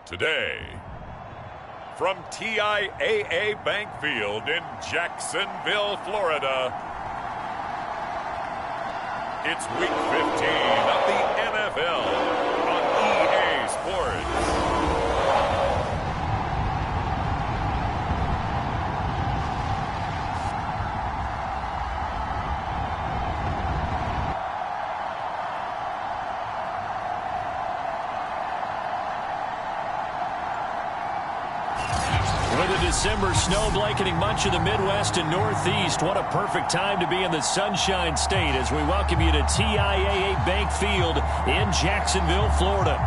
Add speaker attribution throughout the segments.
Speaker 1: Today, from TIAA Bank Field in Jacksonville, Florida, it's Week 15 of the NFL on EA Sports.
Speaker 2: December snow blanketing much of the Midwest and Northeast. What a perfect time to be in the Sunshine State as we welcome you to TIAA Bank Field in Jacksonville, Florida.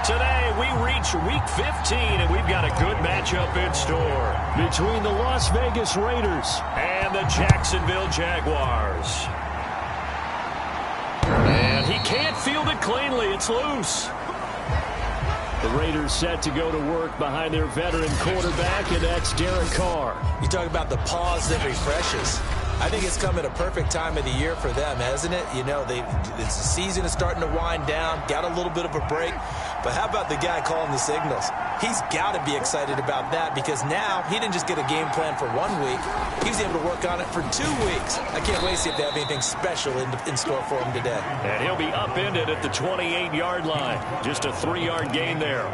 Speaker 2: Today we reach Week 15 and we've got a good matchup in store between the Las Vegas Raiders and the Jacksonville Jaguars. And he can't field it cleanly. It's loose. The Raiders set to go to work behind their veteran quarterback, and that's Derek Carr.
Speaker 3: You talk about the pause that refreshes. I think it's come at a perfect time of the year for them, hasn't it? You know, the season is starting to wind down, got a little bit of a break. But how about the guy calling the signals? He's got to be excited about that because now he didn't just get a game plan for 1 week. He was able to work on it for 2 weeks. I can't wait to see if they have anything special in store for him today.
Speaker 2: And he'll be upended at the 28-yard line. Just a 3-yard gain there.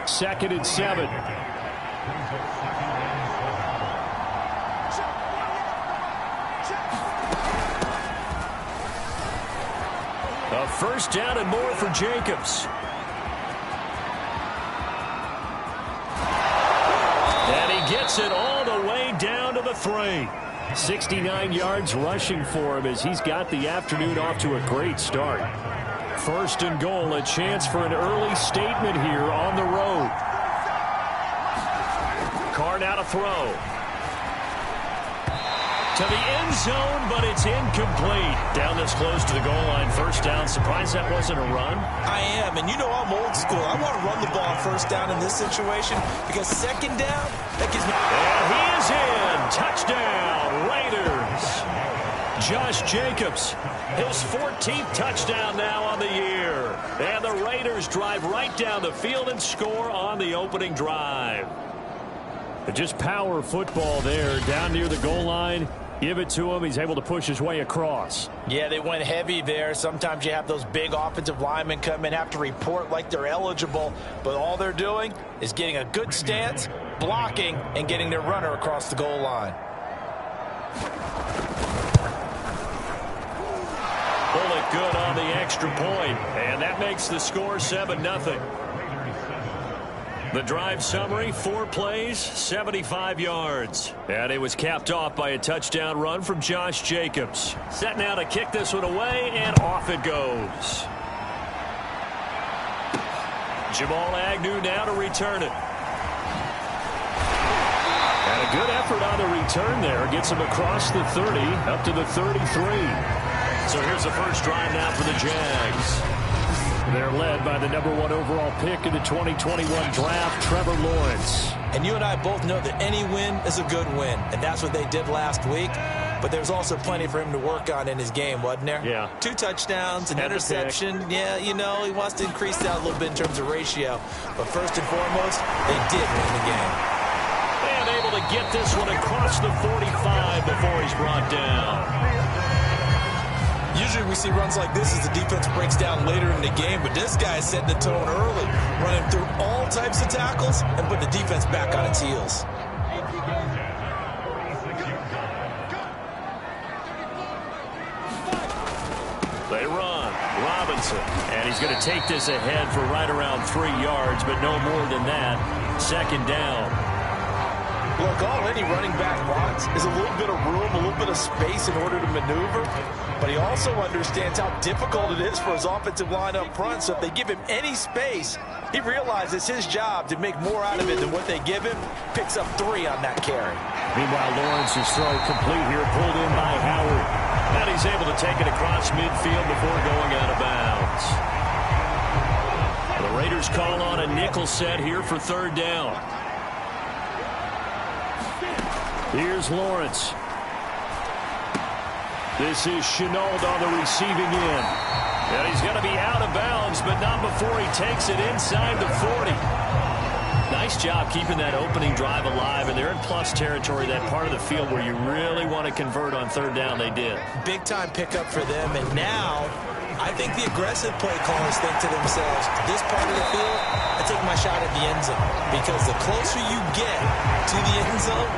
Speaker 2: 2nd and 7. A first down and more for Jacobs. And he gets it all the way down to the 3. 69 yards rushing for him as he's got the afternoon off to a great start. 1st and goal, a chance for an early statement here on the road. Carr now to throw. To the end zone, but it's incomplete. Down this close to the goal line, 1st down. Surprised that wasn't a run?
Speaker 3: I am, and you know I'm old school. I want to run the ball on 1st down in this situation because 2nd down, that gives me...
Speaker 2: And he is in. Touchdown, Raiders. Josh Jacobs, his 14th touchdown now on the year. And the Raiders drive right down the field and score on the opening drive. Just power football there down near the goal line. Give it to him. He's able to push his way across.
Speaker 3: Yeah, they went heavy there. Sometimes you have those big offensive linemen come in, have to report like they're eligible. But all they're doing is getting a good stance, blocking, and getting their runner across the goal line.
Speaker 2: Bullet good on the extra point. And that makes the score 7-0. The drive summary, 4 plays, 75 yards. And it was capped off by a touchdown run from Josh Jacobs. Set now to kick this one away, and off it goes. Jamal Agnew now to return it. And a good effort on the return there. Gets him across the 30, up to the 33. So here's the first drive now for the Jags. They're led by the #1 overall pick in the 2021 draft, Trevor Lawrence.
Speaker 3: And you and I both know that any win is a good win, and that's what they did last week. But there's also plenty for him to work on in his game, wasn't there?
Speaker 2: Yeah.
Speaker 3: 2 touchdowns, an interception. Yeah, you know, he wants to increase that a little bit in terms of ratio. But first and foremost, they did win the game.
Speaker 2: And able to get this one across the 45 before he's brought down.
Speaker 3: Usually we see runs like this as the defense breaks down later in the game, but this guy is setting the tone early, running through all types of tackles and putting the defense back on its heels.
Speaker 2: They run. Robinson. And he's going to take this ahead for right around 3 yards, but no more than that. 2nd down.
Speaker 3: Look, all any running back wants is a little bit of room, a little bit of space in order to maneuver. But he also understands how difficult it is for his offensive line up front. So if they give him any space, he realizes his job to make more out of it than what they give him. Picks up 3 on that carry.
Speaker 2: Meanwhile, Lawrence's throw complete here, pulled in by Howard. And he's able to take it across midfield before going out of bounds. The Raiders call on a nickel set here for 3rd down. Here's Lawrence. This is Chenault on the receiving end. And he's going to be out of bounds, but not before he takes it inside the 40. Nice job keeping that opening drive alive, and they're in plus territory, that part of the field where you really want to convert on third down. They did.
Speaker 3: Big-time pickup for them, and now I think the aggressive play callers think to themselves, this part of the field, I take my shot at the end zone, because the closer you get to the end zone,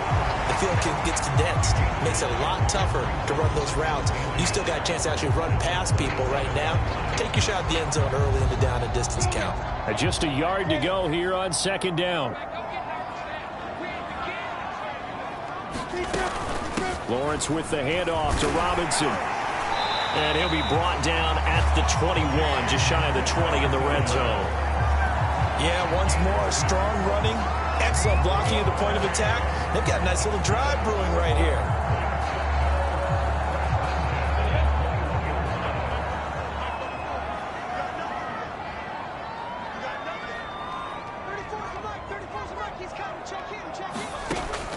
Speaker 3: the field gets condensed. Makes it a lot tougher to run those routes. You still got a chance to actually run past people right now. Take your shot at the end zone early in the down and distance count.
Speaker 2: Just a yard to go here on second down. Lawrence with the handoff to Robinson. And he'll be brought down at the 21, just shy of the 20 in the red zone.
Speaker 3: Yeah, once more, strong running, excellent blocking at the point of attack. They've got a nice little drive brewing right here.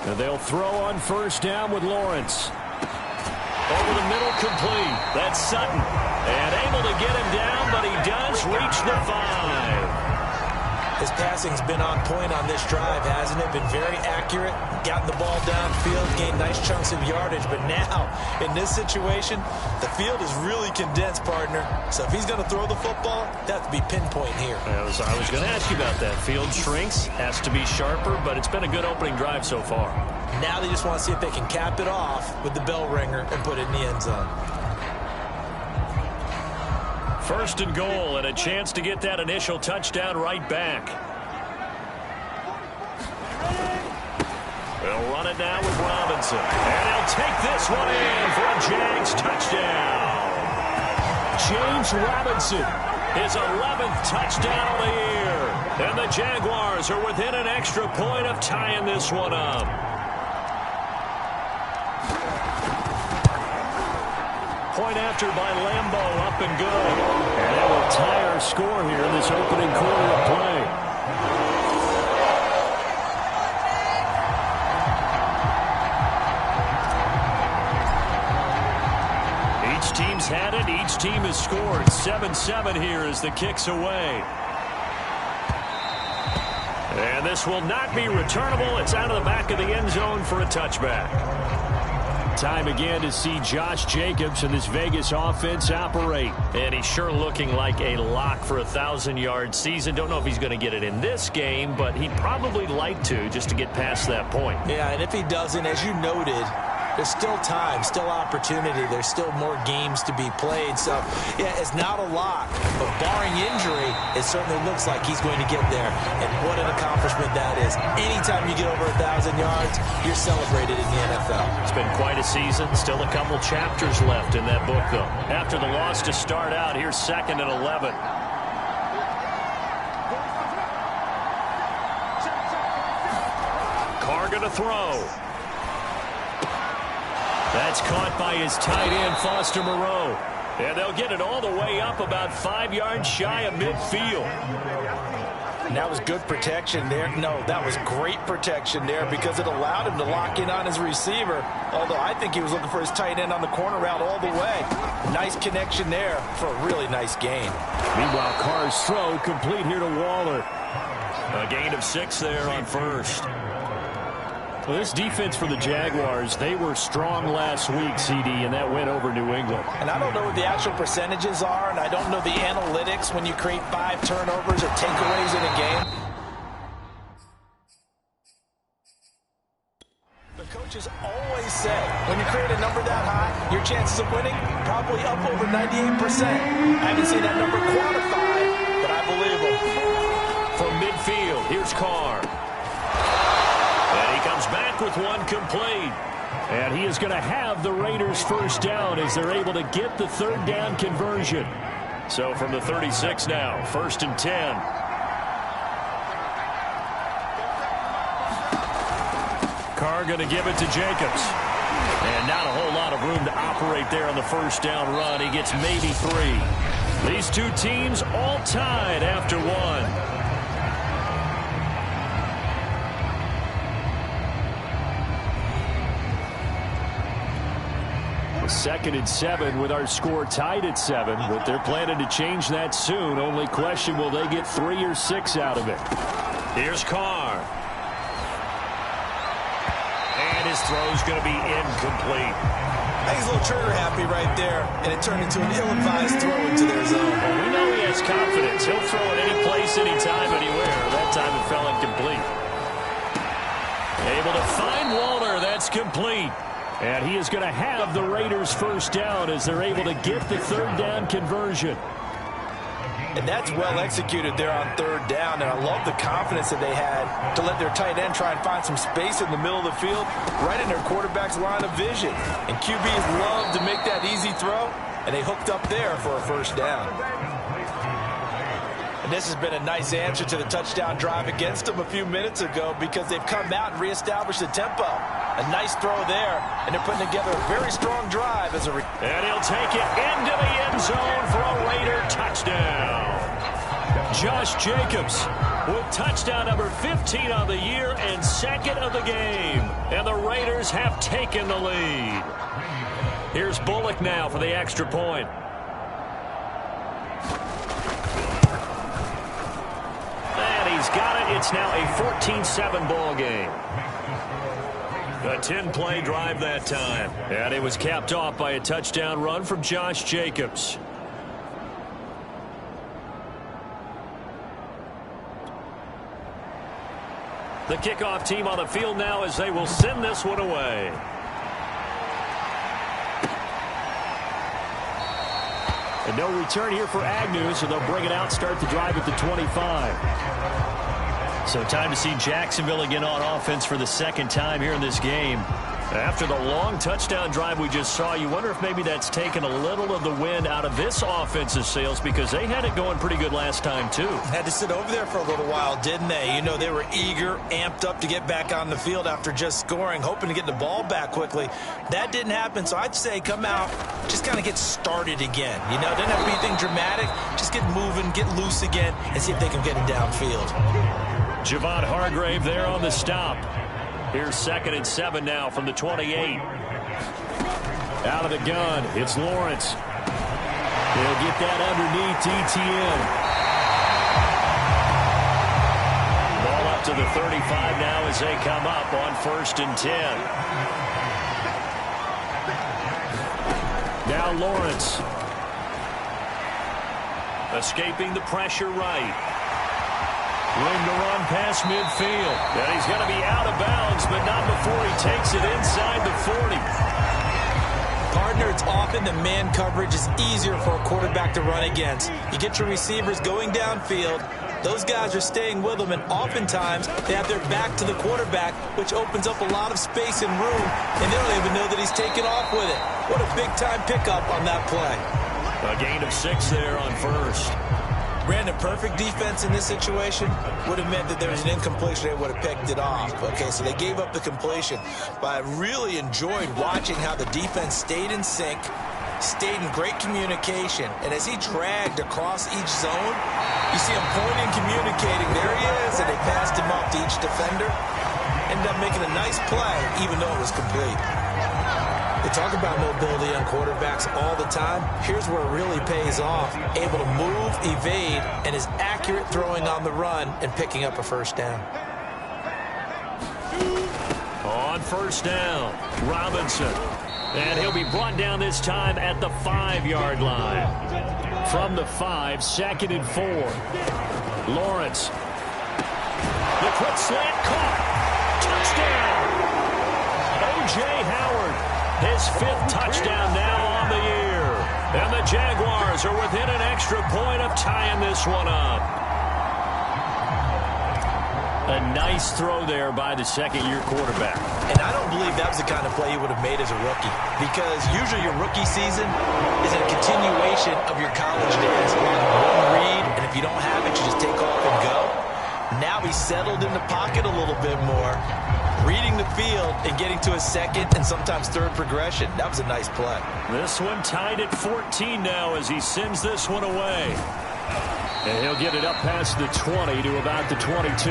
Speaker 2: And they'll throw on first down with Lawrence. Over the middle, complete. That's Sutton. And able to get him down, but he does reach the 5.
Speaker 3: His passing's been on point on this drive, hasn't it? Been very accurate, gotten the ball downfield, gained nice chunks of yardage. But now, in this situation, the field is really condensed, partner. So if he's going to throw the football, that has to be pinpoint here.
Speaker 2: I was going to ask you about that. Field shrinks, has to be sharper, but it's been a good opening drive so far.
Speaker 3: Now they just want to see if they can cap it off with the bell ringer and put it in the end zone.
Speaker 2: First and goal, and a chance to get that initial touchdown right back. They'll run it now with Robinson. And he'll take this one in for a Jags touchdown. James Robinson, his 11th touchdown of the year. And the Jaguars are within an extra point of tying this one up. Point after by Lambeau, up and good. And that will tie our score here in this opening quarter of play. Each team's had it. Each team has scored. 7-7 here as the kick's away. And this will not be returnable. It's out of the back of the end zone for a touchback. Time again to see Josh Jacobs and this Vegas offense operate. And he's sure looking like a lock for a 1,000-yard season. Don't know if he's going to get it in this game, but he'd probably like to just to get past that point.
Speaker 3: Yeah, and if he doesn't, as you noted, there's still time, still opportunity. There's still more games to be played. So, yeah, it's not a lock. But barring injury, it certainly looks like he's going to get there. And what an accomplishment that is. Anytime you get over 1,000 yards, you're celebrated in the NFL.
Speaker 2: It's been quite a season. Still a couple chapters left in that book, though. After the loss to start out, here's 2nd and 11. Carr going to throw. That's caught by his tight end, Foster Moreau. And they'll get it all the way up about 5 yards shy of midfield.
Speaker 3: And that was good protection there. No, that was great protection there because it allowed him to lock in on his receiver. Although I think he was looking for his tight end on the corner route all the way. Nice connection there for a really nice gain.
Speaker 2: Meanwhile, Carr's throw complete here to Waller. A gain of 6 there on first. Well, this defense for the Jaguars, they were strong last week, CD, and that went over New England.
Speaker 3: And I don't know what the actual percentages are, and I don't know the analytics when you create 5 turnovers or takeaways in a game. The coaches always say, when you create a number that high, your chances of winning probably up over 98%. I haven't seen that number quantified, but I believe them.
Speaker 2: From midfield, here's Carr. And he comes back with one complete. And he is going to have the Raiders first down as they're able to get the third down conversion. So from the 36 now, 1st and 10. Carr going to give it to Jacobs. And not a whole lot of room to operate there on the first down run. He gets maybe 3. These two teams all tied after 1. Second and 7 with our score tied at 7, but they're planning to change that soon. Only question, will they get 3 or 6 out of it? Here's Carr. throw's going to be incomplete.
Speaker 3: I think he's a little trigger happy right there, and it turned into an ill-advised throw into their zone.
Speaker 2: Well, we know he has confidence. He'll throw it any place, anytime, anywhere. That time it fell incomplete. Able to find Walner. That's complete. And he is going to have the Raiders first down as they're able to get the third down conversion.
Speaker 3: And that's well executed there on third down. And I love the confidence that they had to let their tight end try and find some space in the middle of the field, right in their quarterback's line of vision. And QBs love to make that easy throw, and they hooked up there for a first down. And this has been a nice answer to the touchdown drive against them a few minutes ago because they've come out and reestablished the tempo. A nice throw there, and they're putting together a very strong drive as a...
Speaker 2: And he'll take it into the end zone for a Raider touchdown. Josh Jacobs with touchdown number 15 on the year and second of the game. And the Raiders have taken the lead. Here's Bullock now for the extra point. And he's got it. It's now a 14-7 ball game. A 10-play drive that time. And it was capped off by a touchdown run from Josh Jacobs. The kickoff team on the field now as they will send this one away. And no return here for Agnew, so they'll bring it out, start the drive at the 25. So time to see Jacksonville again on offense for the second time here in this game. After the long touchdown drive we just saw, you wonder if maybe that's taken a little of the wind out of this offensive sails because they had it going pretty good last time too.
Speaker 3: Had to sit over there for a little while, didn't they? You know, they were eager, amped up to get back on the field after just scoring, hoping to get the ball back quickly. That didn't happen, so I'd say come out, just kind of get started again. You know, didn't have to be anything dramatic. Just get moving, get loose again, and see if they can get it downfield.
Speaker 2: Javon Hargrave there on the stop. Here's 2nd and 7 now from the 28. Out of the gun, it's Lawrence. They'll get that underneath ETN. Ball up to the 35 now as they come up on 1st and 10. Now Lawrence. Escaping the pressure right. Room to run past midfield. And he's going to be out of bounds, but not before he takes it inside the 40.
Speaker 3: Partner, it's often the man coverage is easier for a quarterback to run against. You get your receivers going downfield. Those guys are staying with them, and oftentimes they have their back to the quarterback, which opens up a lot of space and room, and they don't even know that he's taken off with it. What a big-time pickup on that play.
Speaker 2: A gain of 6 there on 1st.
Speaker 3: Brandon, perfect defense in this situation would have meant that there was an incompletion. They would have picked it off. Okay, so they gave up the completion. But I really enjoyed watching how the defense stayed in sync, stayed in great communication. And as he dragged across each zone, you see him pointing, communicating. There he is, and they passed him off to each defender. Ended up making a nice play, even though it was complete. They talk about mobility on quarterbacks all the time. Here's where it really pays off. Able to move, evade, and is accurate throwing on the run and picking up a first down.
Speaker 2: On 1st down, Robinson. And he'll be brought down this time at the 5-yard line. From the 5, 2nd and 4. Lawrence. The quick slant caught. Touchdown. O.J. Howard. His 5th touchdown now on the year. And the Jaguars are within an extra point of tying this one up. A nice throw there by the 2nd-year quarterback.
Speaker 3: And I don't believe that was the kind of play he would have made as a rookie. Because usually your rookie season is a continuation of your college days. One read, and if you don't have it, you just take off and go. Now he's settled in the pocket a little bit more, reading the field and getting to a 2nd and sometimes 3rd progression. That was a nice play.
Speaker 2: This one tied at 14 now as he sends this one away. And he'll get it up past the 20 to about the 22.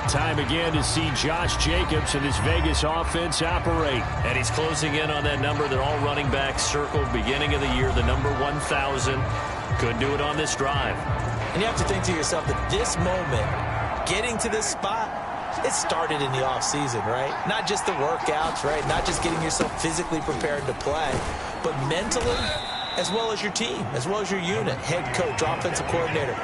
Speaker 2: Time again to see Josh Jacobs and his Vegas offense operate. And he's closing in on that number that all running backs circled beginning of the year, the number 1,000. Could do it on this drive.
Speaker 3: And you have to think to yourself that this moment getting to this spot, it started in the offseason, right? Not just the workouts, right? Not just getting yourself physically prepared to play, but mentally, as well as your team, as well as your unit, head coach, offensive coordinator.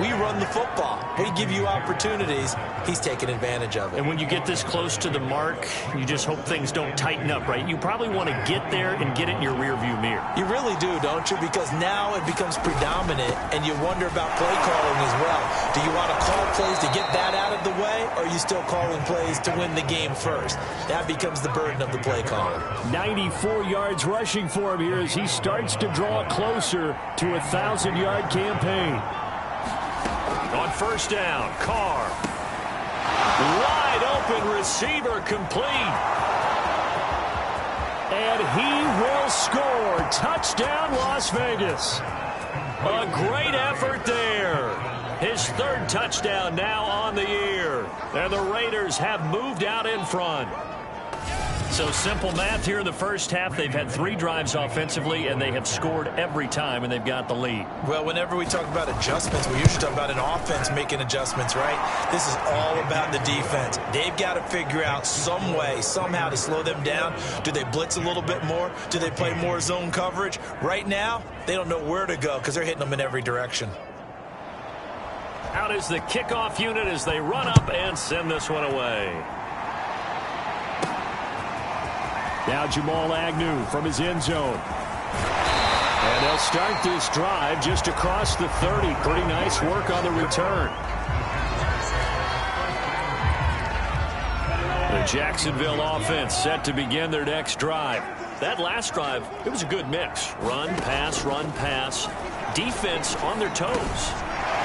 Speaker 3: We run the football. We give you opportunities. He's taking advantage of it.
Speaker 2: And when you get this close to the mark, you just hope things don't tighten up, right? You probably want to get there and get it in your rearview mirror.
Speaker 3: You really do, don't you? Because now it becomes predominant, and you wonder about play calling as well. Do you want to call plays to get that out of the way, or are you still calling plays to win the game first? That becomes the burden of the play caller.
Speaker 2: 94 yards rushing for him here as he starts to draw closer to a 1,000-yard campaign. On first down, Carr. Wide open receiver complete. And he will score. Touchdown, Las Vegas. A great effort there. His third touchdown now on the year. And the Raiders have moved out in front. So simple math here in the first half. They've had 3 drives offensively, and they have scored every time, and they've got the lead.
Speaker 3: Well, whenever we talk about adjustments, we usually talk about an offense making adjustments, right? This is all about the defense. They've got to figure out some way, somehow to slow them down. Do they blitz a little bit more? Do they play more zone coverage? Right now, they don't know where to go because they're hitting them in every direction.
Speaker 2: Out is the kickoff unit as they run up and send this one away. Now Jamal Agnew from his end zone. And they'll start this drive just across the 30. Pretty nice work on the return. The Jacksonville offense set to begin their next drive. That last drive, it was a good mix. Run, pass, defense on their toes.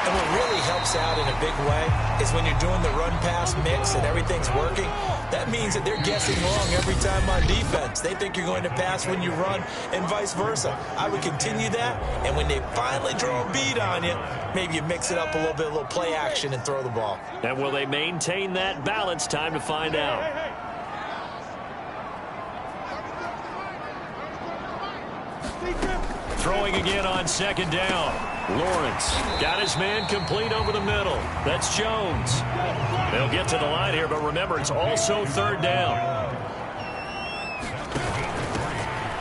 Speaker 3: And what really helps out in a big way is when you're doing the run-pass mix and everything's working, that means that they're guessing wrong every time on defense. They think you're going to pass when you run and vice versa. I would continue that, and when they finally draw a beat on you, maybe you mix it up a little bit, a little play action and throw the ball.
Speaker 2: And will they maintain that balance? Time to find out. Throwing again on second down. Lawrence got his man complete over the middle. That's Jones. They'll get to the line here, but remember, it's also third down.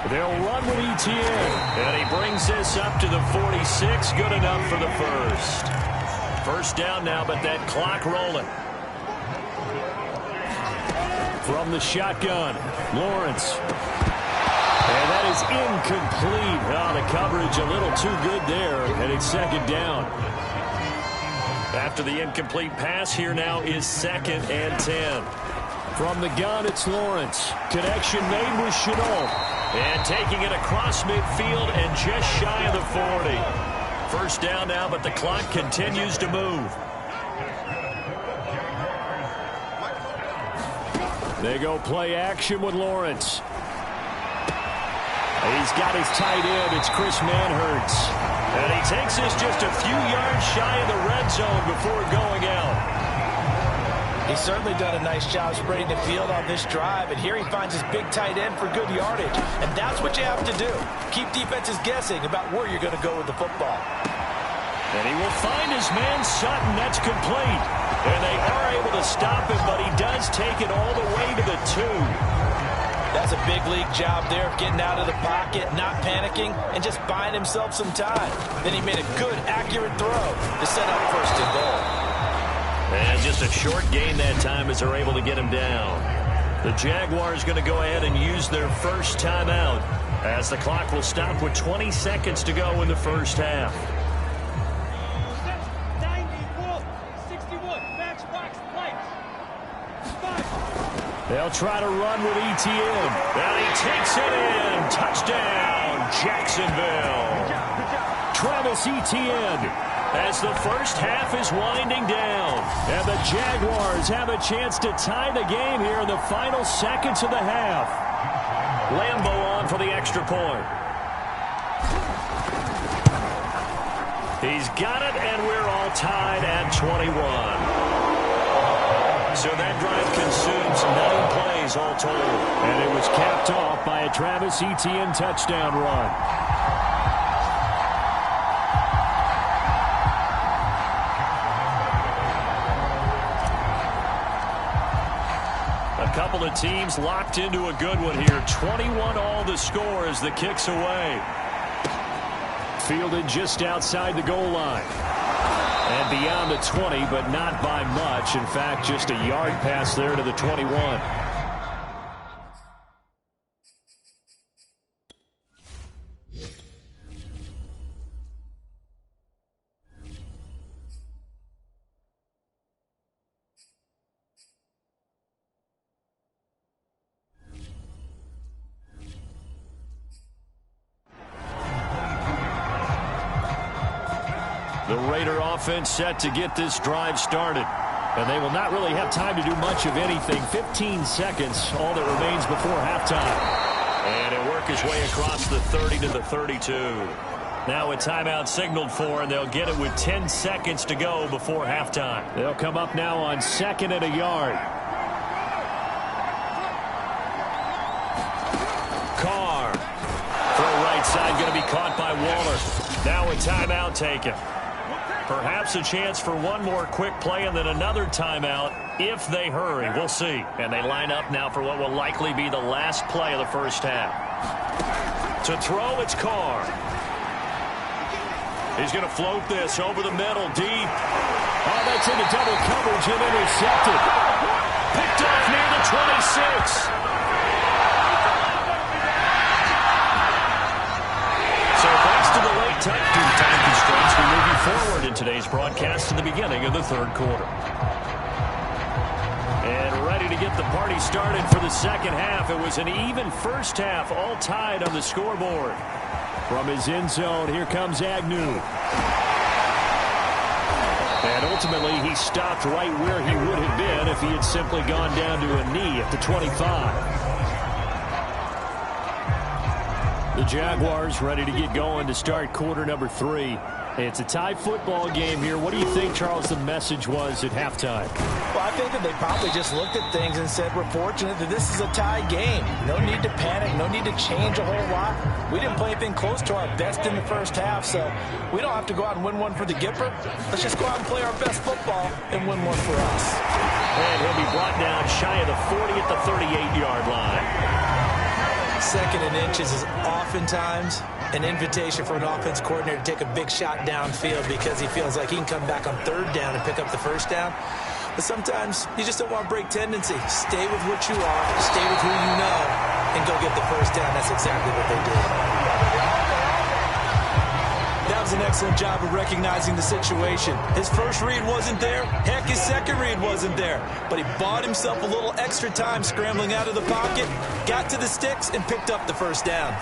Speaker 2: They'll run with ETN. And he brings this up to the 46. Good enough for the first. First down now, but that clock rolling. From the shotgun, Lawrence. And that is incomplete. Oh, the coverage a little too good there, and it's second down. After the incomplete pass, here now is 2nd and 10. From the gun, it's Lawrence. Connection made with Chenault. And taking it across midfield and just shy of the 40. First down now, but the clock continues to move. They go play action with Lawrence. He's got his tight end. It's Chris Manhertz. And he takes this just a few yards shy of the red zone before going out.
Speaker 3: He's certainly done a nice job spreading the field on this drive, and here he finds his big tight end for good yardage. And that's what you have to do. Keep defenses guessing about where you're going to go with the football.
Speaker 2: And he will find his man Sutton. That's complete. And they are able to stop him, but he does take it all the way to the 2.
Speaker 3: That's a big league job there of getting out of the pocket, not panicking, and just buying himself some time. Then he made a good, accurate throw to set up first and goal.
Speaker 2: And just a short gain that time as they're able to get him down. The Jaguars going to go ahead and use their first timeout as the clock will stop with 20 seconds to go in the first half. They'll try to run with ETN. And he takes it in. Touchdown, Jacksonville. Travis Etienne as the first half is winding down. And the Jaguars have a chance to tie the game here in the final seconds of the half. Lambo on for the extra point. He's got it, and we're all tied at 21. So that drive consumes 9 plays all told. And it was capped off by a Travis Etienne touchdown run. couple of teams locked into a good one here. 21-all the score as the kick's away. Fielded just outside the goal line. And beyond the 20, but not by much. In fact, just a yard pass there to the 21. The Raider offense set to get this drive started. And they will not really have time to do much of anything. 15 seconds, all that remains before halftime. And it'll work his way across the 30 to the 32. Now a timeout signaled for, and they'll get it with 10 seconds to go before halftime. They'll come up now on 2nd and a yard. Carr. Throw right side, going to be caught by Waller. Now a timeout taken. Perhaps a chance for one more quick play and then another timeout if they hurry. We'll see. And they line up now for what will likely be the last play of the first half. To throw, it's Carr. He's going to float this over the middle, deep. Oh, that's into double coverage and intercepted. Picked off near the 26. So thanks to the late touch due to time constraints, we move you forward in today's broadcast to the beginning of the third quarter. And ready to get the party started for the second half. It was an even first half, all tied on the scoreboard. From his end zone, here comes Agnew. And ultimately, he stopped right where he would have been if he had simply gone down to a knee at the 25. The Jaguars ready to get going to start quarter number 3. It's a tie football game here. What do you think, Charles, the message was at halftime?
Speaker 3: Well, I think that they probably just looked at things and said, we're fortunate that this is a tie game. No need to panic. No need to change a whole lot. We didn't play anything close to our best in the first half, so we don't have to go out and win one for the Gipper. Let's just go out and play our best football and win one for us.
Speaker 2: And he'll be brought down shy of the 40 at the 38-yard line.
Speaker 3: 2nd and inches is oftentimes an invitation for an offense coordinator to take a big shot downfield because he feels like he can come back on 3rd down and pick up the first down. But sometimes you just don't want to break tendency. Stay with what you are, stay with who you know, and go get the first down. That's exactly what they did. That was an excellent job of recognizing the situation. His first read wasn't there. Heck, his second read wasn't there. But he bought himself a little extra time scrambling out of the pocket, got to the sticks, and picked up the first down.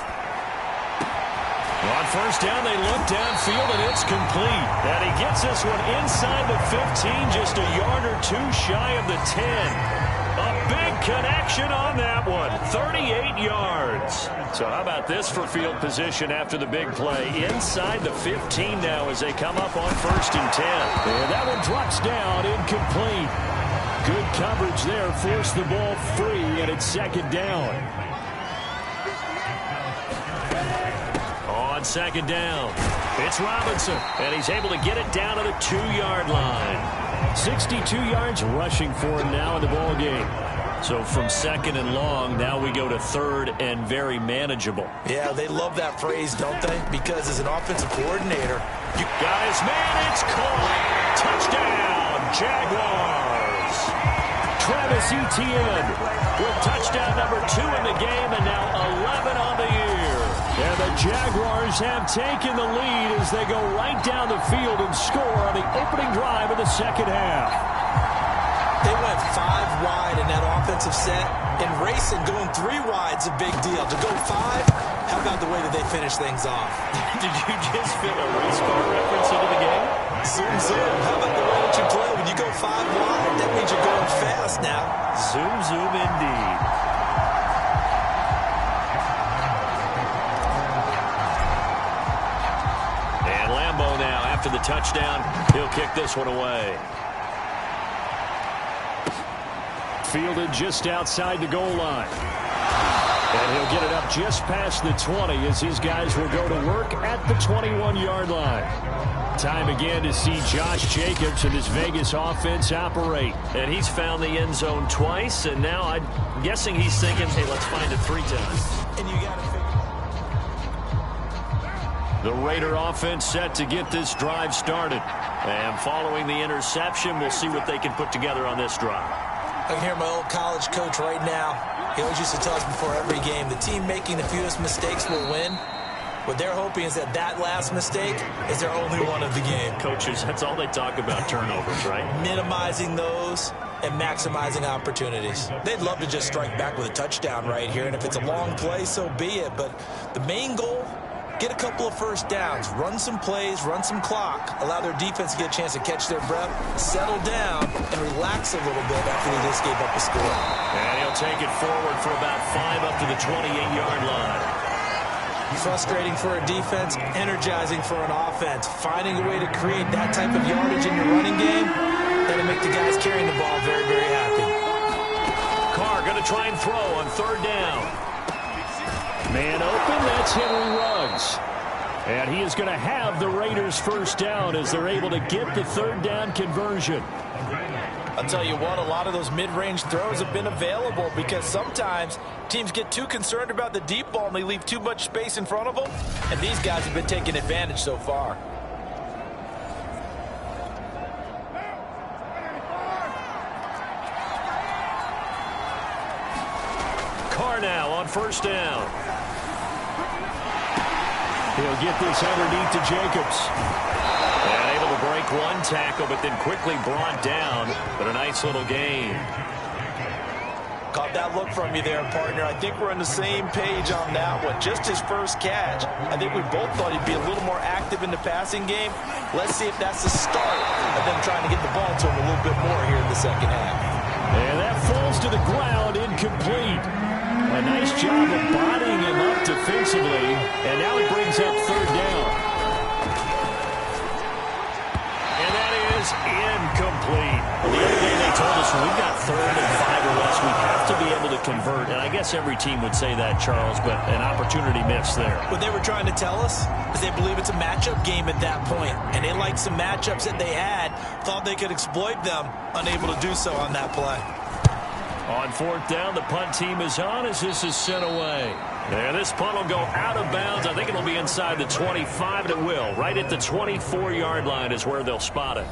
Speaker 2: On first down, they look downfield, and it's complete. And he gets this one inside the 15, just a yard or two shy of the 10. A big connection on that one, 38 yards. So how about this for field position after the big play? Inside the 15 now as they come up on 1st and 10. And that one drops down, incomplete. Good coverage there, forced the ball free, and it's 2nd down. On 2nd down, it's Robinson, and he's able to get it down to the 2-yard line. 62 yards rushing for him now in the ball game. So from 2nd and long, now we go to 3rd and very manageable.
Speaker 3: Yeah, they love that phrase, don't they? Because as an offensive coordinator,
Speaker 2: you guys, man, it's caught. Touchdown, Jaguars. Travis Etienne with touchdown number 2 in the game, and now 11 on the year. And the Jaguars have taken the lead as they go right down the field and score on the opening drive of the second half.
Speaker 3: They went 5 wide in that offensive set. In racing, going 3 wide's a big deal. To go 5, how about the way that they finish things off?
Speaker 2: Did you just fit a race car reference into the game?
Speaker 3: Zoom, zoom. How about the way that you play? When you go 5 wide, that means you're going fast now.
Speaker 2: Zoom, zoom indeed. After the touchdown, he'll kick this one away. Fielded just outside the goal line. And he'll get it up just past the 20 as his guys will go to work at the 21-yard line. Time again to see Josh Jacobs and his Vegas offense operate.
Speaker 4: And he's found the end zone twice, and now I'm guessing he's thinking, hey, let's find it 3 times.
Speaker 3: And you got to figure.
Speaker 2: The Raider offense set to get this drive started. And following the interception, we'll see what they can put together on this drive.
Speaker 3: I can hear my old college coach right now. He always used to tell us before every game, the team making the fewest mistakes will win. What they're hoping is that last mistake is their only one of the game.
Speaker 4: Coaches, that's all they talk about, turnovers, right?
Speaker 3: Minimizing those and maximizing opportunities. They'd love to just strike back with a touchdown right here, and if it's a long play, so be it. But the main goal, get a couple of first downs, run some plays, run some clock, allow their defense to get a chance to catch their breath, settle down, and relax a little bit after they just gave up a score.
Speaker 2: And he'll take it forward for about 5 up to the 28-yard line.
Speaker 3: Frustrating for a defense, energizing for an offense. Finding a way to create that type of yardage in your running game, that'll make the guys carrying the ball very, very happy.
Speaker 2: Carr going to try and throw on 3rd down. Man open, that's Henry Ruggs. And he is going to have the Raiders first down as they're able to get the 3rd down conversion.
Speaker 3: I'll tell you what, a lot of those mid-range throws have been available because sometimes teams get too concerned about the deep ball and they leave too much space in front of them. And these guys have been taking advantage so far.
Speaker 2: Carr now on 1st down. He'll get this underneath to Jacobs. And able to break one tackle, but then quickly brought down. But a nice little gain.
Speaker 3: Caught that look from you there, partner. I think we're on the same page on that one. Just his first catch. I think we both thought he'd be a little more active in the passing game. Let's see if that's the start of them trying to get the ball to him a little bit more here in the second half.
Speaker 2: And that falls to the ground, incomplete. A nice job of bodying him up defensively. And now he brings up 3rd down. And that is incomplete. The other day they told us when we've got 3rd and 5 or less, we have to be able to convert. And I guess every team would say that, Charles, but an opportunity missed there.
Speaker 3: What they were trying to tell us is they believe it's a matchup game at that point. And they liked some matchups that they had, thought they could exploit them, unable to do so on that play.
Speaker 2: On 4th down, the punt team is on as this is sent away. And this punt will go out of bounds. I think it'll be inside the 25, and it will. Right at the 24-yard line is where they'll spot it.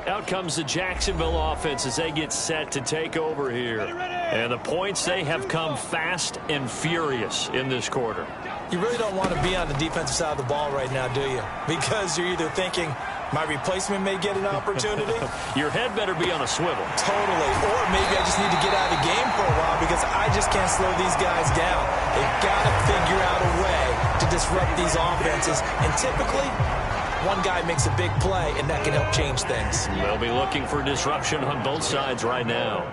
Speaker 2: Out comes the Jacksonville offense as they get set to take over here. And the points, they have come fast and furious in this quarter.
Speaker 3: You really don't want to be on the defensive side of the ball right now, do you? Because you're either thinking, my replacement may get an opportunity.
Speaker 2: Your head better be on a swivel.
Speaker 3: Totally. Or maybe I just need to get out of the game for a while because I just can't slow these guys down. They've got to figure out a way to disrupt these offenses. And typically, one guy makes a big play, and that can help change things.
Speaker 2: They'll be looking for disruption on both sides right now.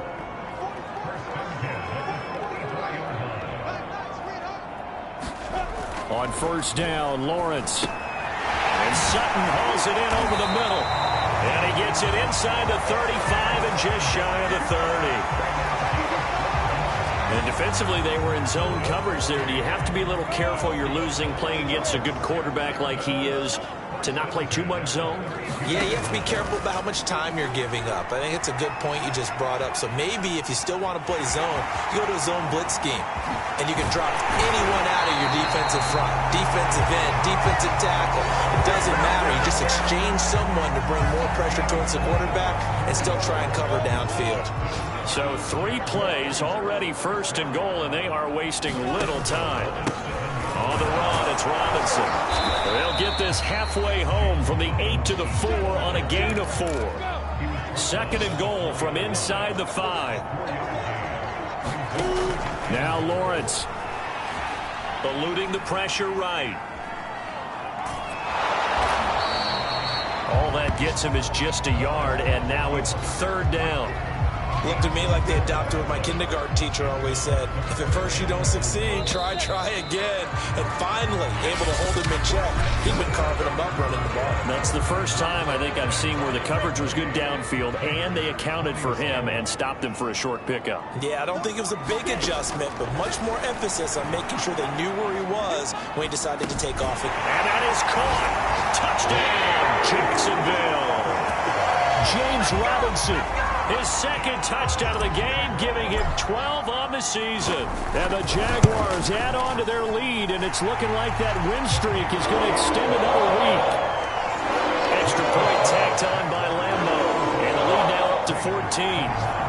Speaker 2: On 1st down, Lawrence. And Sutton hauls it in over the middle. And he gets it inside the 35 and just shy of the 30. And defensively, they were in zone coverage there. Do you have to be a little careful? You're losing, playing against a good quarterback like he is, to not play too much zone?
Speaker 3: Yeah, you have to be careful about how much time you're giving up. I think it's a good point you just brought up. So maybe if you still want to play zone, you go to a zone blitz scheme. And you can drop anyone out of your defensive front. Defensive end, defensive tackle. It doesn't matter. You just exchange someone to bring more pressure towards the quarterback and still try and cover downfield.
Speaker 2: So 3 plays, already 1st and goal, and they are wasting little time. On the run, it's Robinson. They'll get this halfway home from the 8 to the 4 on a gain of 4. 2nd and goal from inside the 5. Now Lawrence. Eluding the pressure right. All that gets him is just a yard, and now it's 3rd down.
Speaker 3: Looked to me like they adopted what my kindergarten teacher always said. If at first you don't succeed, try again. And finally, able to hold him in check. He'd been carving him up running the ball.
Speaker 2: That's the first time I think I've seen where the coverage was good downfield and they accounted for him and stopped him for a short pickup.
Speaker 3: Yeah, I don't think it was a big adjustment, but much more emphasis on making sure they knew where he was when he decided to take off.
Speaker 2: And that is caught. Touchdown, Jacksonville. James Robinson, his second touchdown of the game, giving him 12 on the season. And the Jaguars add on to their lead, and it's looking like that win streak is going to extend another week. Extra point tacked on by Lambo, and the lead now up to 14.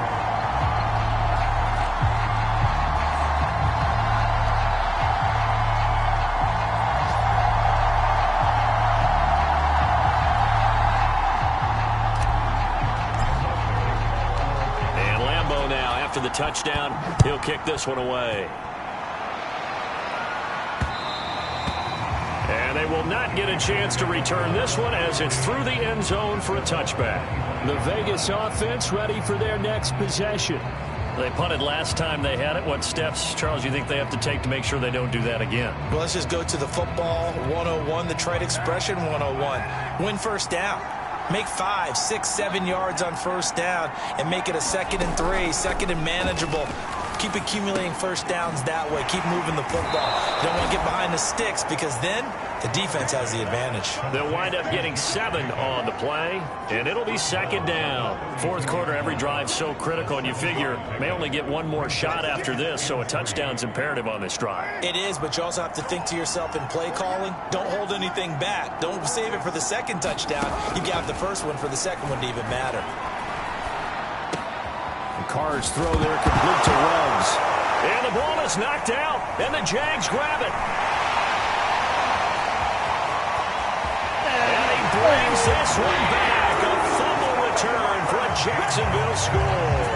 Speaker 2: The touchdown, he'll kick this one away. And they will not get a chance to return this one as it's through the end zone for a touchback. The Vegas offense ready for their next possession. They punted last time they had it. What steps, Charles, you think they have to take to make sure they don't do that again?
Speaker 3: Well, let's just go to the football 101, the trade expression 101. Win first down. Make 5, 6, 7 yards on first down and make it a 2nd and 3, 2nd and manageable. Keep accumulating first downs that way. Keep moving the football. You don't want to get behind the sticks because then the defense has the advantage.
Speaker 2: They'll wind up getting 7 on the play, and it'll be 2nd down. Fourth quarter, every drive so critical, and you figure may only get one more shot after this, so a touchdown's imperative on this drive.
Speaker 3: It is, but you also have to think to yourself in play calling, don't hold anything back. Don't save it for the second touchdown. You got the first one for the second one to even matter.
Speaker 2: Carr's throw there complete to Ruggs. And the ball is knocked out, and the Jags grab it. And he brings this one back. A fumble return for a Jacksonville score.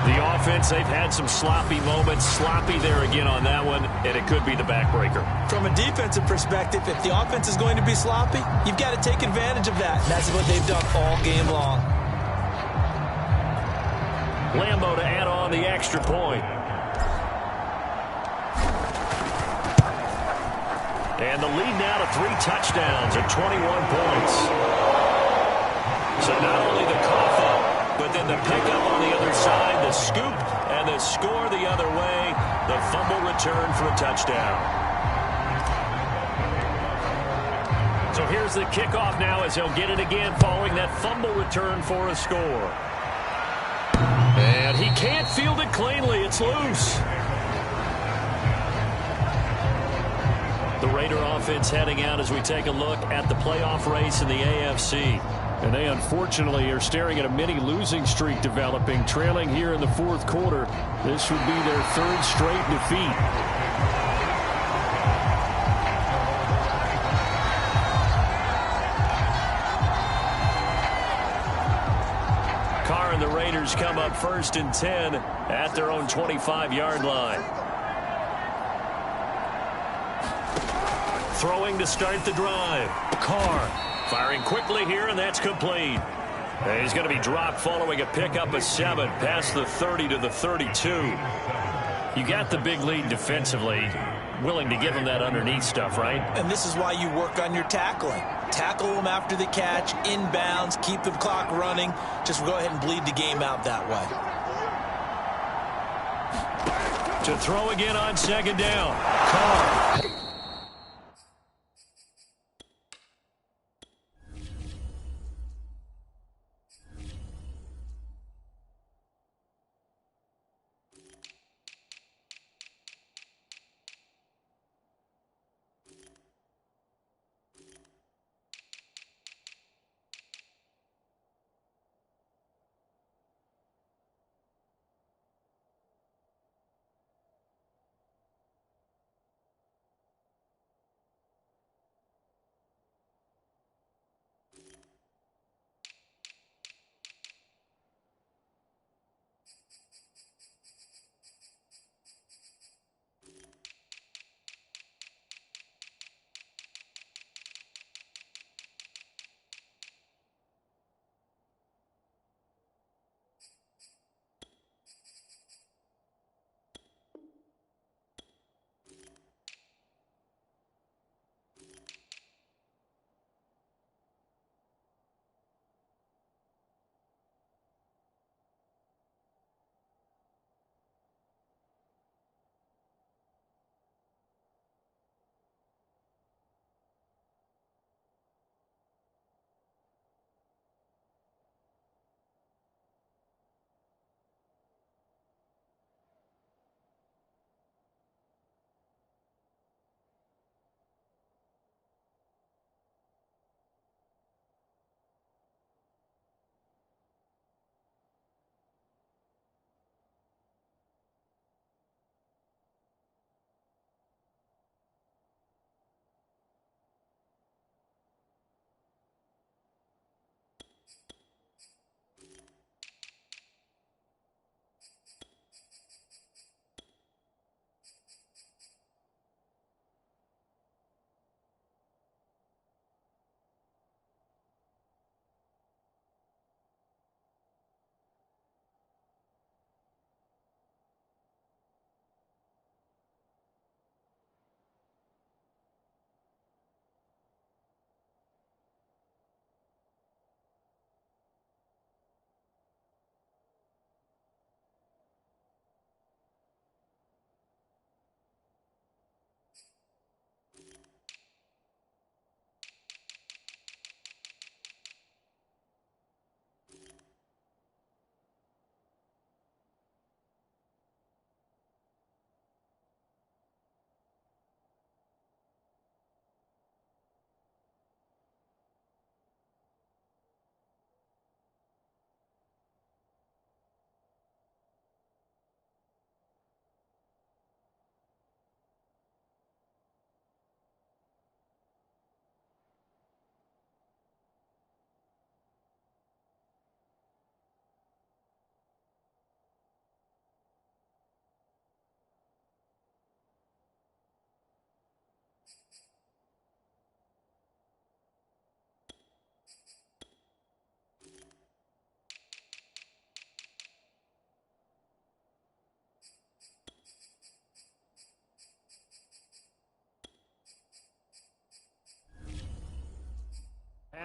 Speaker 2: The offense, they've had some sloppy moments. Sloppy there again on that one, and it could be the backbreaker.
Speaker 3: From a defensive perspective, if the offense is going to be sloppy, you've got to take advantage of that. And that's what they've done all game long.
Speaker 2: Lambo to add on the extra point. And the lead now to 3 touchdowns and 21 points. So not only the cough up, but then the pickup on the other side, the scoop, and the score the other way, the fumble return for a touchdown. So here's the kickoff now as he'll get it again following that fumble return for a score. And he can't field it cleanly. It's loose. The Raider offense heading out as we take a look at the playoff race in the AFC. And they unfortunately are staring at a mini losing streak developing, trailing here in the fourth quarter. This would be their 3rd straight defeat. The Raiders come up 1st and 10 at their own 25-yard line. Throwing to start the drive. Carr firing quickly here, and that's complete. And he's going to be dropped following a pickup of 7 past the 30 to the 32. You got the big lead defensively. Willing to give him that underneath stuff, right?
Speaker 3: And this is why you work on your tackling. Tackle them after the catch, inbounds, keep the clock running. Just go ahead and bleed the game out that way.
Speaker 2: To throw again on 2nd down. Carr.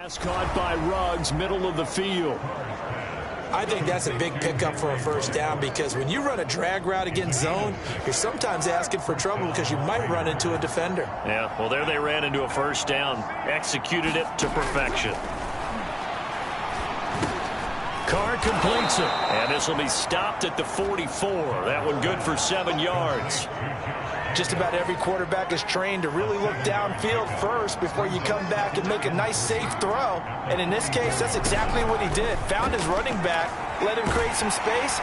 Speaker 2: Pass caught by Ruggs, middle of the field.
Speaker 3: I think that's a big pickup for a first down because when you run a drag route against zone, you're sometimes asking for trouble because you might run into a defender.
Speaker 2: Yeah, well, there they ran into a first down. Executed it to perfection. Carr completes it. And this will be stopped at the 44. That one good for 7 yards.
Speaker 3: Just about every quarterback is trained to really look downfield first before you come back and make a nice, safe throw. And in this case, that's exactly what he did. Found his running back, let him create some space.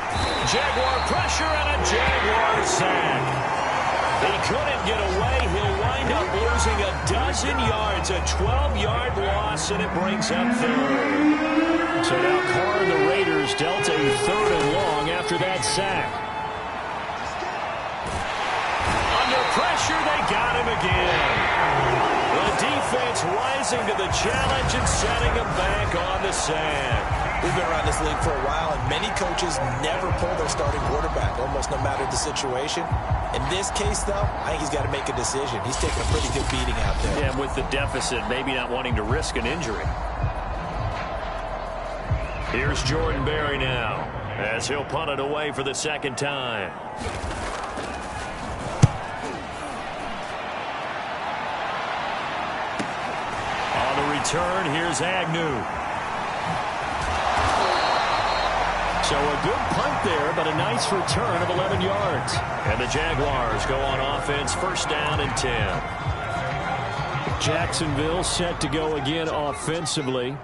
Speaker 2: Jaguar pressure and a Jaguar sack. He couldn't get away. He'll wind up losing a dozen yards, a 12-yard loss, and it brings up third. So now Carr and the Raiders dealt a 3rd and long after that sack. Pressure, they got him again. The defense rising to the challenge and setting him back on the sand.
Speaker 3: We've been around this league for a while, and many coaches never pull their starting quarterback, almost no matter the situation. In this case, though, I think he's got to make a decision. He's taking a pretty good beating out there.
Speaker 2: Yeah, with the deficit, maybe not wanting to risk an injury. Here's Jordan Berry now, as he'll punt it away for the 2nd time. Turn. Here's Agnew. So a good punt there, but a nice return of 11 yards. And the Jaguars go on offense, 1st down and 10. Jacksonville set to go again offensively.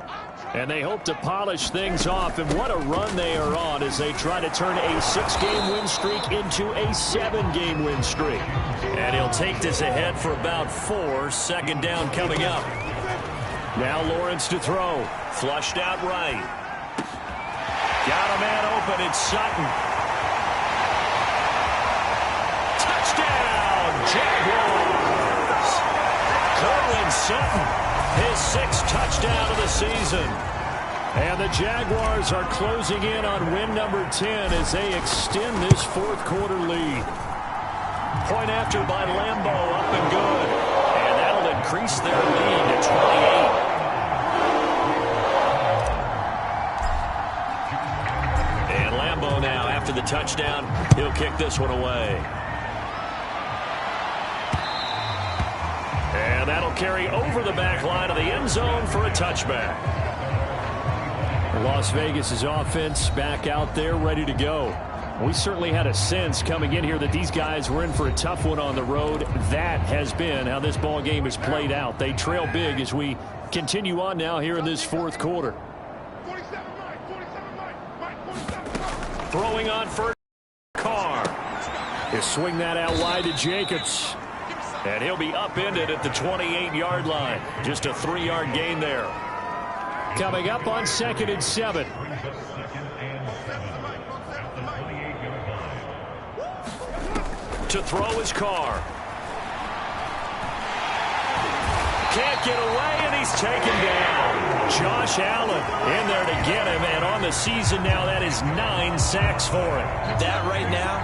Speaker 2: And they hope to polish things off. And what a run they are on as they try to turn a 6-game win streak into a 7-game win streak. And he'll take this ahead for about 4. 2nd down coming up. Now Lawrence to throw. Flushed out right. Got a man open. It's Sutton. Touchdown, Jaguars. Cortland Sutton, his 6th touchdown of the season. And the Jaguars are closing in on win number 10 as they extend this 4th quarter lead. Point after by Lambeau, up and good. And that'll increase their lead to 28. Now after the touchdown, he'll kick this one away. And that'll carry over the back line of the end zone for a touchback. Las Vegas's offense back out there ready to go. We certainly had a sense coming in here that these guys were in for a tough one on the road. That has been how this ball game has played out. They trail big as we continue on now here in this 4th quarter. Throwing on first, Carr. He'll swing that out wide to Jacobs. And he'll be upended at the 28-yard line. Just a 3-yard gain there. Coming up on 2nd and 7. To throw is Carr. Can't get away, and he's taken down. Josh Allen in there to get him, and on the season now, that is 9 sacks for him.
Speaker 3: That right now,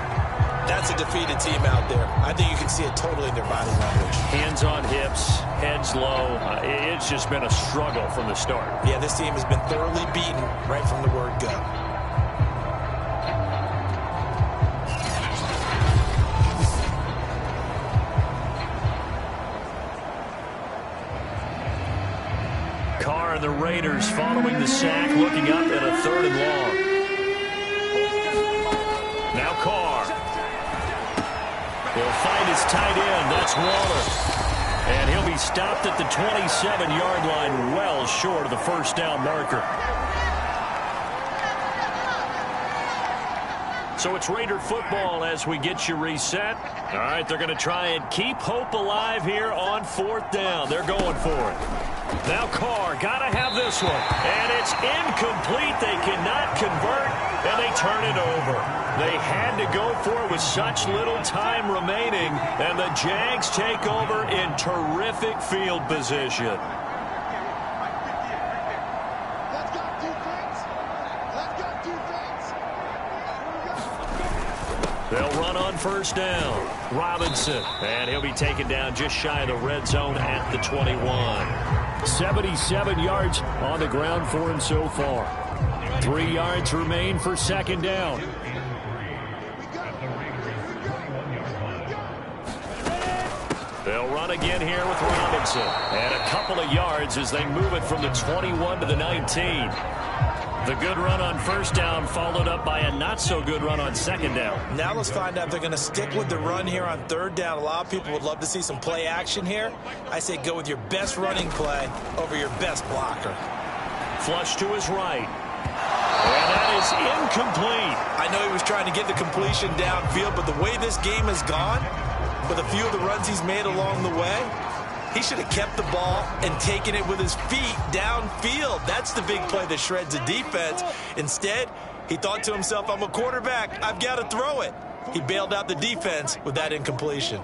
Speaker 3: that's a defeated team out there. I think you can see it totally in their body language.
Speaker 2: Hands on hips, heads low. It's just been a struggle from the start.
Speaker 3: Yeah, this team has been thoroughly beaten right from the word go.
Speaker 2: Carr and the Raiders following the sack, looking up at a 3rd and long. Now Carr. He'll find his tight end. That's Waller. And he'll be stopped at the 27-yard line, well short of the 1st down marker. So it's Raider football as we get you reset. All right, they're going to try and keep hope alive here on 4th down. They're going for it. Now Carr, got to have this one. And it's incomplete. They cannot convert, and they turn it over. They had to go for it with such little time remaining, and the Jags take over in terrific field position. They'll run on 1st down. Robinson, and he'll be taken down just shy of the red zone at the 21. 77 yards on the ground for him so far. 3 yards remain for second down. They'll run again here with Robinson. And a couple of yards as they move it from the 21 to the 19. The good run on first down followed up by a not-so-good run on second down.
Speaker 3: Now let's find out if they're going to stick with the run here on third down. A lot of people would love to see some play action here. I say go with your best running play over your best blocker.
Speaker 2: Flush to his right. And that is incomplete.
Speaker 3: I know he was trying to get the completion downfield, but the way this game has gone, with a few of the runs he's made along the way, he should have kept the ball and taken it with his feet downfield. That's the big play that shreds a defense. Instead, he thought to himself, I'm a quarterback, I've got to throw it. He bailed out the defense with that incompletion.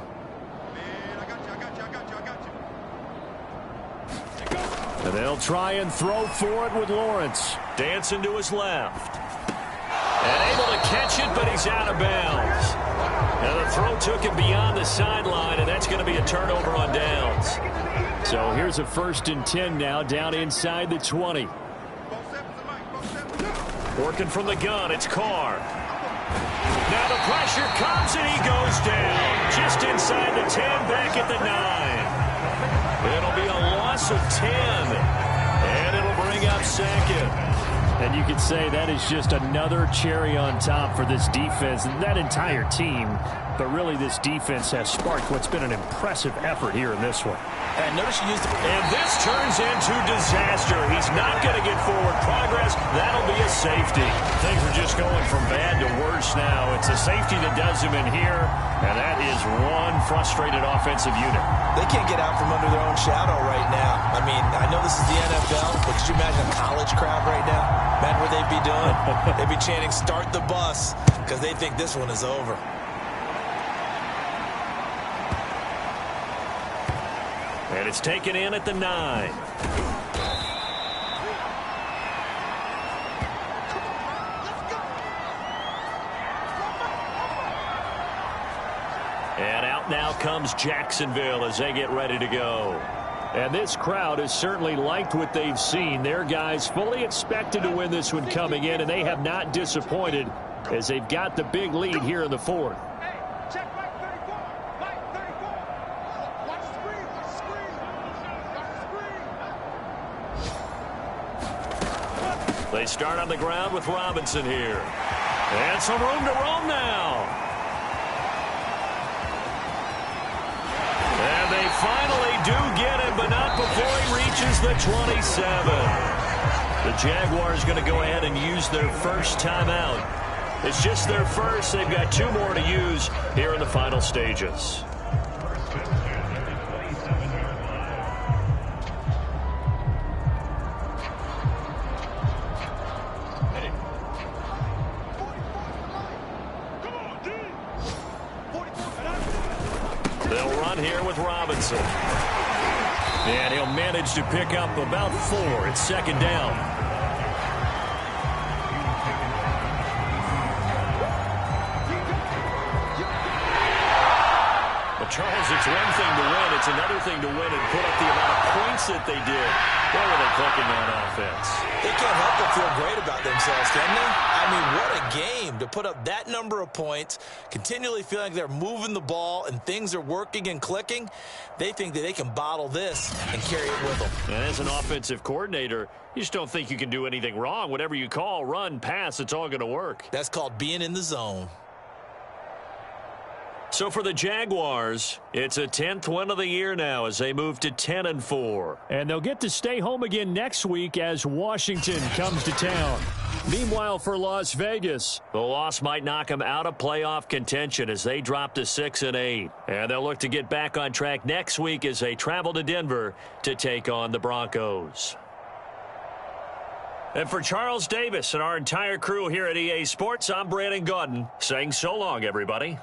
Speaker 2: And they'll try and throw for it with Lawrence. Dancing to his left. And able to catch it, but he's out of bounds. Now the throw took him beyond the sideline, and that's going to be a turnover on downs. So here's a 1st and 10 now, down inside the 20. Working from the gun, it's Carr. Now the pressure comes, and he goes down. Just inside the 10, back at the 9. It'll be a loss of 10, and it'll bring up second. And you could say that is just another cherry on top for this defense and that entire team. But really, this defense has sparked what's been an impressive effort here in this one.
Speaker 3: And notice you used
Speaker 2: and this turns into disaster. He's not going to get forward progress. That'll be a safety. Things are just going from bad to worse now. It's a safety that does him in here, and that is one frustrated offensive unit.
Speaker 3: They can't get out from under their own shadow right now. I mean, I know this is the NFL, but could you imagine a college crowd right now? Imagine what they'd be doing. They'd be chanting, start the bus, because they think this one is over.
Speaker 2: And it's taken in at the 9. And out now comes Jacksonville as they get ready to go. And this crowd has certainly liked what they've seen. Their guys fully expected to win this one coming in, and they have not disappointed as they've got the big lead here in the 4th. They start on the ground with Robinson here. And some room to roam now. And they finally do get him, but not before he reaches the 27. The Jaguars going to go ahead and use their first timeout. It's just their first. They've got 2 more to use here in the final stages. They'll run here with Robinson. And he'll manage to pick up about 4. It's second down. But Charles, it's one thing to win. It's another thing to win and put up the amount of points that they did. Where were they clicking on offense?
Speaker 3: They can't help but feel great about themselves, can they? I mean, what a game to put up that number of points, continually feeling like they're moving the ball and things are working and clicking. They think that they can bottle this and carry it with them.
Speaker 2: And as an offensive coordinator, you just don't think you can do anything wrong. Whatever you call, run, pass, it's all going to work.
Speaker 3: That's called being in the zone.
Speaker 2: So for the Jaguars, it's a 10th win of the year now as they move to 10-4. And they'll get to stay home again next week as Washington comes to town. Meanwhile, for Las Vegas, the loss might knock them out of playoff contention as they drop to 6-8. And they'll look to get back on track next week as they travel to Denver to take on the Broncos. And for Charles Davis and our entire crew here at EA Sports, I'm Brandon Gaudin saying so long, everybody.